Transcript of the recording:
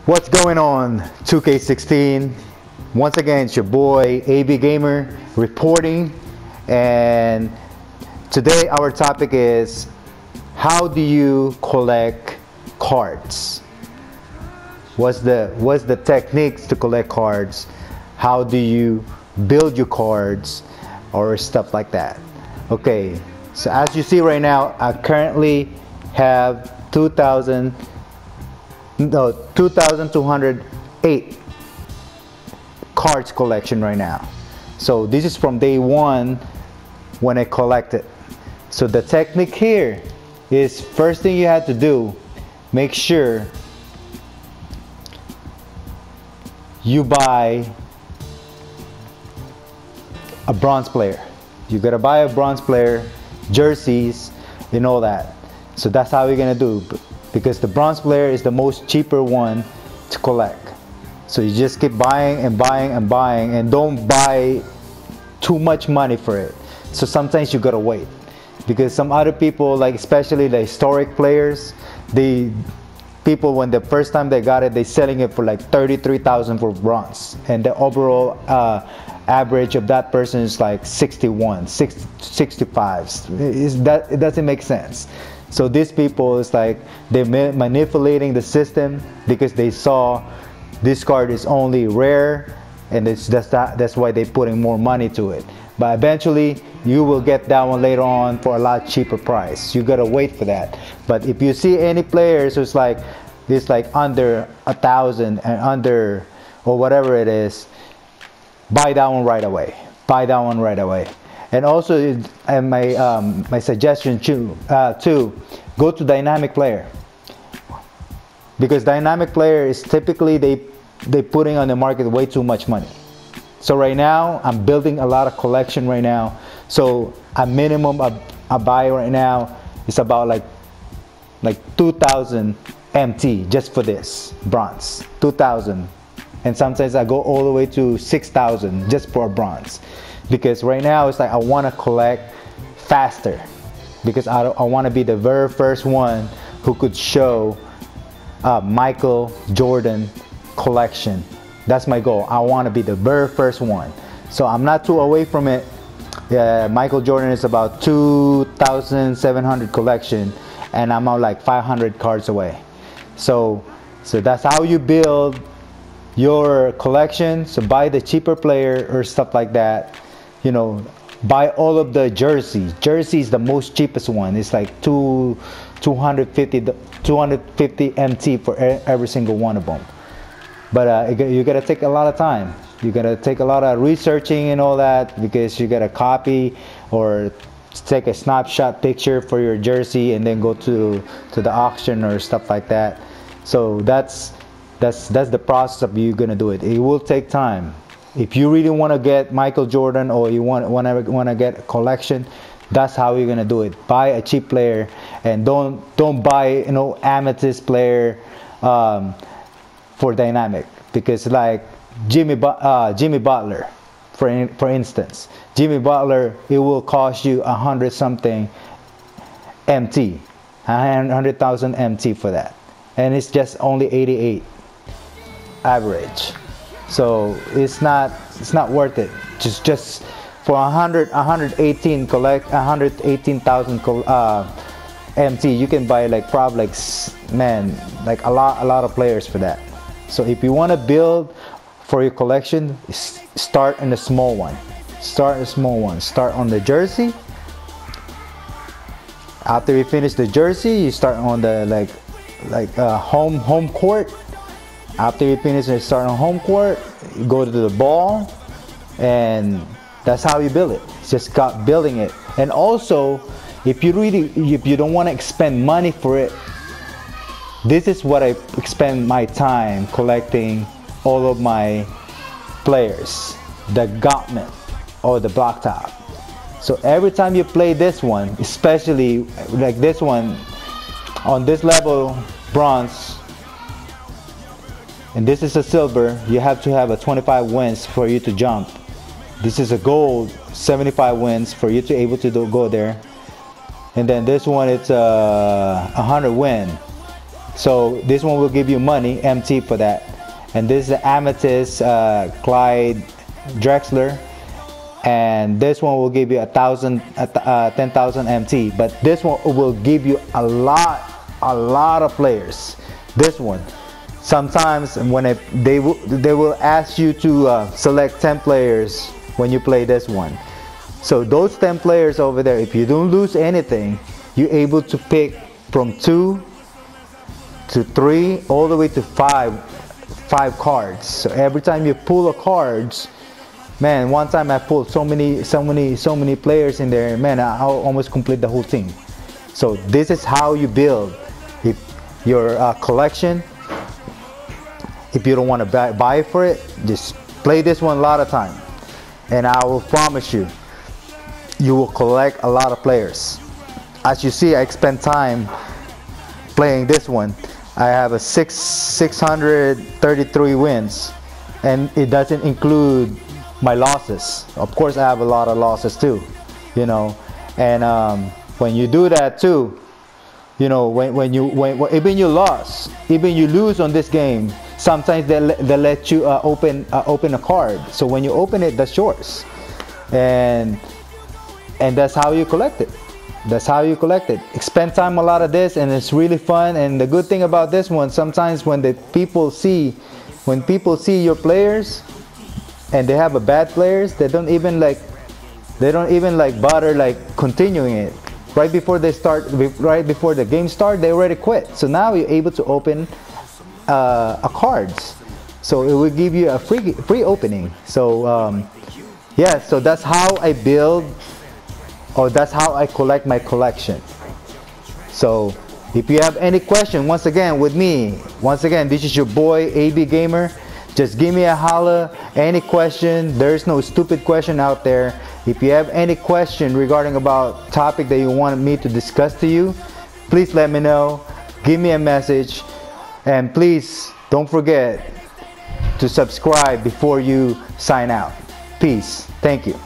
What's going on, 2K16? Once again, it's your boy AB Gamer reporting, and today our topic is how do you collect cards? What's the techniques to collect cards? How do you build your cards or stuff like that? Okay, so as you see right now, I currently have 2,208 cards collection right now. So this is from day one when I collected. So the technique here is, first thing you have to do, make sure you buy a bronze player. You gotta buy a bronze player, jerseys, and all that. So that's how you're gonna do, because the bronze player is the most cheaper one to collect. So you just keep buying and buying and buying, and don't buy too much money for it. So sometimes you gotta wait, because some other people, like especially the historic players, people when the first time they got it, they selling it for like 33,000 for bronze, and the overall average of that person is like 61, 65. It doesn't make sense. So these people, is like they're manipulating the system because they saw this card is only rare, and that's why they're putting more money to it. But eventually you will get that one later on for a lot cheaper price. You gotta wait for that. But if you see any players who's like this, like under 1,000 and under or whatever it is, buy that one right away. Buy that one right away. And also, and my suggestion too, go to dynamic player, because dynamic player is typically they putting on the market way too much money. So right now I'm building a lot of collection right now. So a minimum I buy right now is about like 2,000 MT just for this bronze, 2,000, and sometimes I go all the way to 6,000 just for a bronze. Because right now it's like I want to collect faster, because I want to be the very first one who could show Michael Jordan collection. That's my goal. I want to be the very first one. So I'm not too away from it. Michael Jordan is about 2,700 collection, and I'm out like 500 cards away. So that's how you build your collection. So buy the cheaper player or stuff like that. You know, buy all of the jerseys. Jersey is the most cheapest one. It's like 250 MT for every single one of them. But you gotta take a lot of time. You gotta take a lot of researching and all that, because you gotta copy or take a snapshot picture for your jersey and then go to the auction or stuff like that. So that's the process of you gonna do it. It will take time. If you really want to get Michael Jordan, or you want to get a collection, that's how you're gonna do it. Buy a cheap player, and don't buy amethyst player for dynamic, because like Jimmy Butler, for instance, Jimmy Butler, it will cost you 100 something MT, 100,000 MT for that, and it's just only 88 average. So it's not worth it. Just for 118 collect 118,000 MT, you can buy like probably like a lot of players for that. So if you want to build for your collection, start in a small one. Start on the jersey. After you finish the jersey, you start on the home court. After you finish and start on home court, you go to the ball, and that's how you build it. Just got building it. And also, if you don't want to expend money for it, this is what I spend my time collecting all of my players, the gauntlet or the blacktop. So every time you play this one, especially like this one, on this level, bronze, and this is a silver, you have to have a 25 wins for you to jump. This is a gold, 75 wins for you to able to go there. And then this one, it's 100 win. So this one will give you money, MT, for that. And this is the Amethyst Clyde Drexler, and this one will give you 10,000 MT. But this one will give you a lot of players. This one, sometimes when they will ask you to select 10 players when you play this one. So those 10 players over there, if you don't lose anything, you're able to pick from 2 to 3 all the way to 5 cards. So every time you pull a cards, man, one time I pulled so many players in there, man, I almost complete the whole team. So this is how you build your collection. If you don't want to buy for it, just play this one a lot of time, and I will promise you, you will collect a lot of players. As you see, I spent time playing this one. I have a 633 wins, and it doesn't include my losses. Of course, I have a lot of losses too, you know. And when you do that too, you know, when even you lose on this game, sometimes they let you open a card. So when you open it, that's yours, and that's how you collect it. That's how you collect it. Spend time a lot of this, and it's really fun. And the good thing about this one, sometimes when people see your players and they have a bad players, they don't even like bother like continuing it. Right before the game start, they already quit. So now you're able to open a cards. So it will give you a free opening. So yeah, so that's how I build, or that's how I collect my collection. So if you have any question, once again with me, this is your boy AB Gamer. Just give me a holla. Any question, there's no stupid question out there. If you have any question regarding about topic that you want me to discuss to you, please let me know. Give me a message, and please don't forget to subscribe before you sign out. Peace. Thank you.